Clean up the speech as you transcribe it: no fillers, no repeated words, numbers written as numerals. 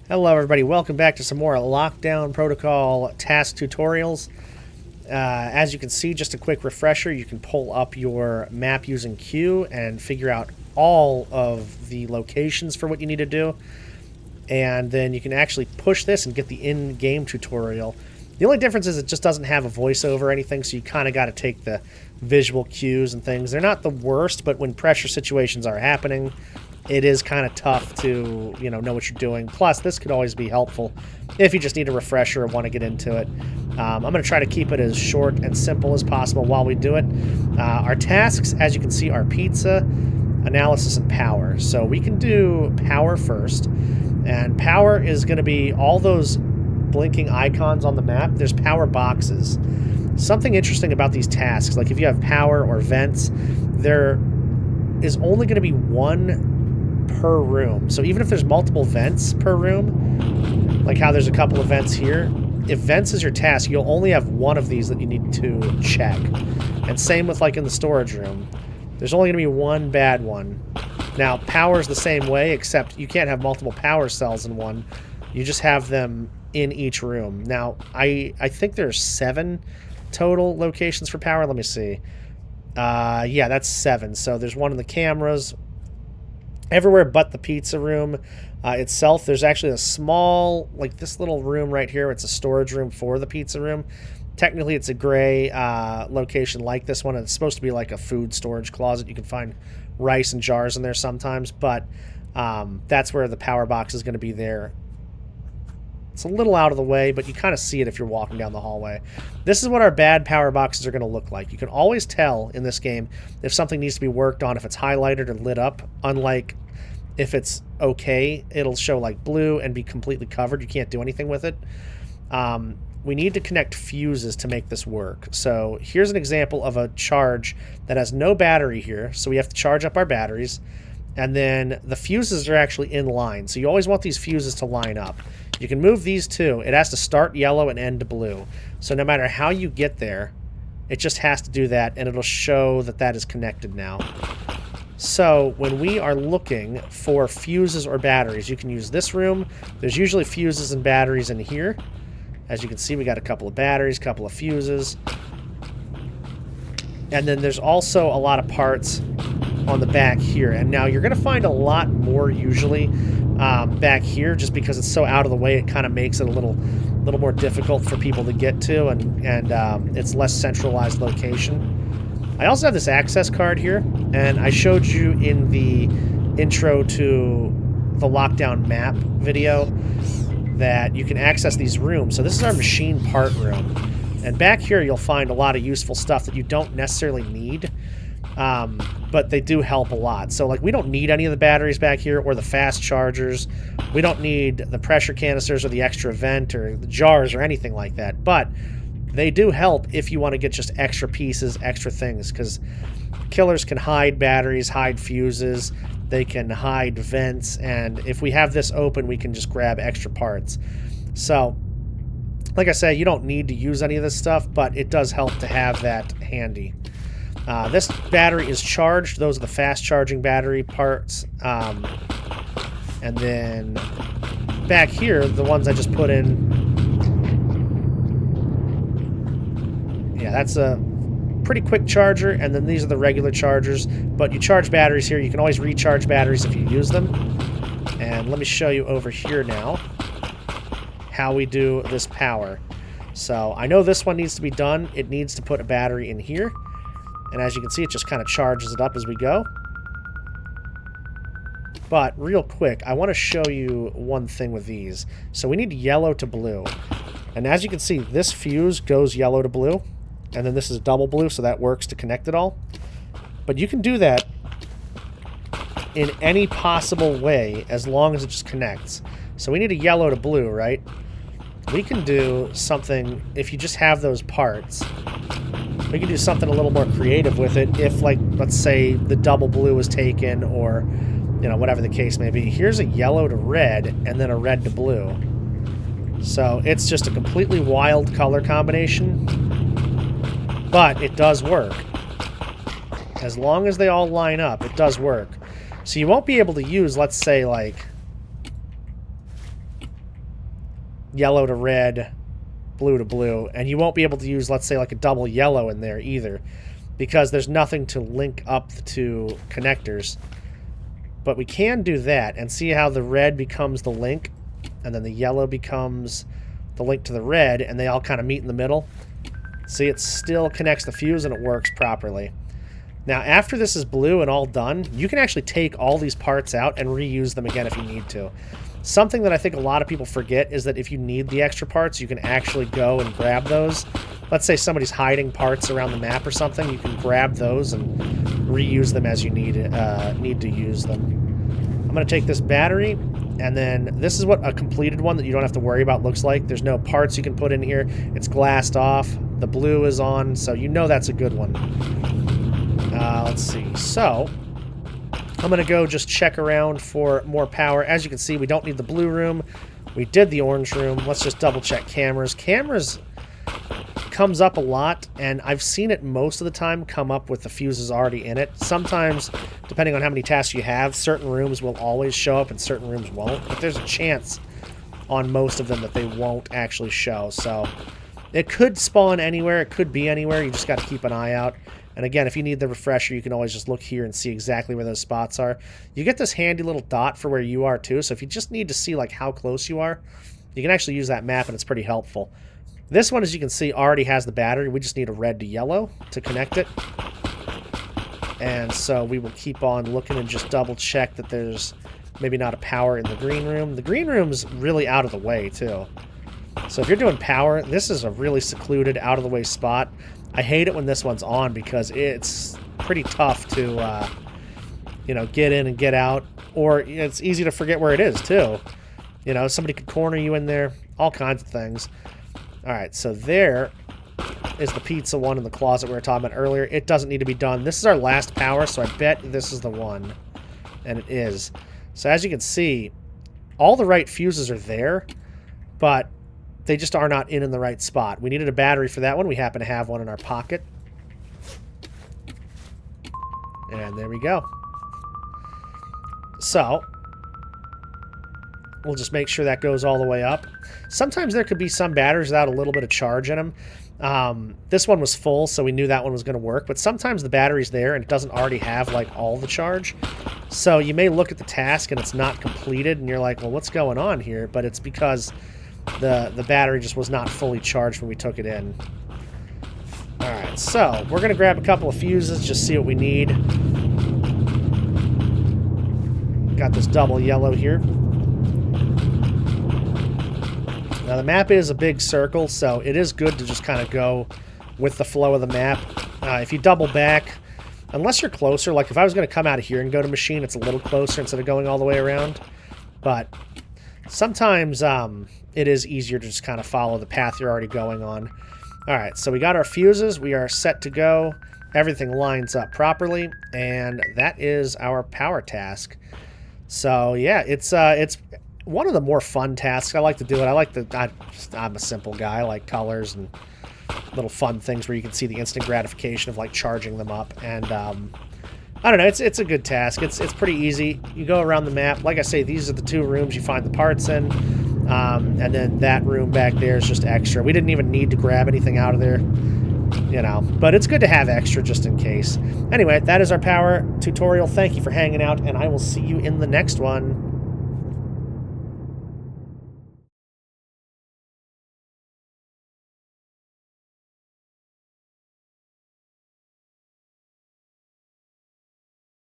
Hello everybody, welcome back to some more Lockdown Protocol task tutorials. As you can see, just a quick refresher, you can pull up your map using Q and figure out all of the locations for what you need to do. And then you can actually push this and get the in-game tutorial. The only difference is it just doesn't have a voiceover or anything, so you kind of got to take the visual cues and things. They're not the worst, but when pressure situations are happening, it is kind of tough to, know what you're doing. Plus, this could always be helpful if you just need a refresher or want to get into it. I'm going to try to keep it as short and simple as possible while we do it. Our tasks, as you can see, are pizza, analysis, and power. So we can do power first. And power is going to be all those blinking icons on the map. There's power boxes. Something interesting about these tasks, like if you have power or vents, there is only going to be one per room. So even if there's multiple vents per room, like how there's a couple of vents here, if vents is your task, you'll only have one of these that you need to check. And same with like in the storage room. There's only going to be one bad one. Now, power is the same way, except you can't have multiple power cells in one. You just have them in each room. Now, I think there's 7 total locations for power. Let me see. Yeah, that's 7. So there's one in the cameras. Everywhere but the pizza room itself. There's actually a small, like this little room right here. It's a storage room for the pizza room. Technically, it's a gray location like this one. It's supposed to be like a food storage closet. You can find rice and jars in there sometimes, but that's where the power box is going to be there. It's a little out of the way, but you kind of see it if you're walking down the hallway. This is what our bad power boxes are going to look like. You can always tell in this game if something needs to be worked on, if it's highlighted or lit up, unlike if it's okay, it'll show like blue and be completely covered. You can't do anything with it. We need to connect fuses to make this work. So here's an example of a charge that has no battery here, so we have to charge up our batteries. And then the fuses are actually in line, so you always want these fuses to line up. You can move these too. It has to start yellow and end blue. So no matter how you get there, it just has to do that, and it'll show that that is connected now. So when we are looking for fuses or batteries, you can use this room. There's usually fuses and batteries in here. As you can see, we got a couple of batteries, a couple of fuses. And then there's also a lot of parts on the back here. And now you're going to find a lot more usually back here, just because it's so out of the way. It kind of makes it a little more difficult for people to get to, and it's less centralized location. I also have this access card here, and I showed you in the intro to the Lockdown map video that you can access these rooms. So this is our machine part room. And back here you'll find a lot of useful stuff that you don't necessarily need, but they do help a lot. So like we don't need any of the batteries back here or the fast chargers. We don't need the pressure canisters or the extra vent or the jars or anything like that. But they do help if you want to get just extra pieces, extra things, because killers can hide batteries, hide fuses, they can hide vents, and if we have this open, we can just grab extra parts. So, like I said, you don't need to use any of this stuff, but it does help to have that handy. This battery is charged. Those are the fast charging battery parts. And then back here, the ones I just put in, yeah, that's a pretty quick charger, and then these are the regular chargers, but you charge batteries here. You can always recharge batteries if you use them. And let me show you over here now how we do this power. So I know this one needs to be done. It needs to put a battery in here, and as you can see, it just kind of charges it up as we go. But real quick, I want to show you one thing with these. So we need yellow to blue, and as you can see, this fuse goes yellow to blue, and then this is double blue, so that works to connect it all. But you can do that in any possible way as long as it just connects. So we need a yellow to blue, right? We can do something, if you just have those parts, we can do something a little more creative with it if, like, let's say the double blue is taken, or, whatever the case may be. Here's a yellow to red, and then a red to blue. So it's just a completely wild color combination, but it does work. As long as they all line up, it does work. So you won't be able to use, let's say, like, yellow to red, blue to blue, and you won't be able to use, let's say, like a double yellow in there either, because there's nothing to link up the two connectors. But we can do that and see how the red becomes the link, and then the yellow becomes the link to the red, and they all kind of meet in the middle. See, it still connects the fuse and it works properly. Now, after this is blue and all done, you can actually take all these parts out and reuse them again if you need to. Something that I think a lot of people forget is that if you need the extra parts, you can actually go and grab those. Let's say somebody's hiding parts around the map or something, you can grab those and reuse them as you need to use them. I'm going to take this battery, and then this is what a completed one that you don't have to worry about looks like. There's no parts you can put in here. It's glassed off. The blue is on, so you know that's a good one. Let's see. So, I'm going to go just check around for more power. As you can see, we don't need the blue room. We did the orange room. Let's just double check cameras. Cameras comes up a lot, and I've seen it most of the time come up with the fuses already in it. Sometimes, depending on how many tasks you have, certain rooms will always show up and certain rooms won't. But there's a chance on most of them that they won't actually show. So it could spawn anywhere. It could be anywhere. You just got to keep an eye out. And again, if you need the refresher, you can always just look here and see exactly where those spots are. You get this handy little dot for where you are too. So if you just need to see like how close you are, you can actually use that map, and it's pretty helpful. This one, as you can see, already has the battery. We just need a red to yellow to connect it. And so we will keep on looking and just double check that there's maybe not a power in the green room. The green room's really out of the way too. So if you're doing power, this is a really secluded, out of the way spot. I hate it when this one's on because it's pretty tough to, you know, get in and get out. Or it's easy to forget where it is too. You know, somebody could corner you in there, all kinds of things. Alright, so there is the pizza one in the closet we were talking about earlier. It doesn't need to be done. This is our last power, so I bet this is the one. And it is. So as you can see, all the right fuses are there, but they just are not in the right spot. We needed a battery for that one. We happen to have one in our pocket. And there we go. So we'll just make sure that goes all the way up. Sometimes there could be some batteries without a little bit of charge in them. This one was full, so we knew that one was going to work. But sometimes the battery's there and it doesn't already have like all the charge. So you may look at the task and it's not completed, and you're like, well, what's going on here? But it's because the battery just was not fully charged when we took it in. Alright, so we're going to grab a couple of fuses, just see what we need. Got this double yellow here. Now the map is a big circle, so it is good to just kind of go with the flow of the map. If you double back, unless you're closer, like if I was going to come out of here and go to machine, it's a little closer instead of going all the way around. But sometimes it is easier to just kind of follow the path you're already going on. Alright, so we got our fuses. We are set to go. Everything lines up properly, and that is our power task. So yeah, it's one of the more fun tasks. I like to do it. I'm a simple guy. I like colors and little fun things where you can see the instant gratification of like charging them up. And I don't know, it's a good task. It's pretty easy. You go around the map. Like I say, these are the two rooms you find the parts in. And then that room back there is just extra. We didn't even need to grab anything out of there, you know, but it's good to have extra just in case. Anyway, that is our power tutorial. Thank you for hanging out, and I will see you in the next one.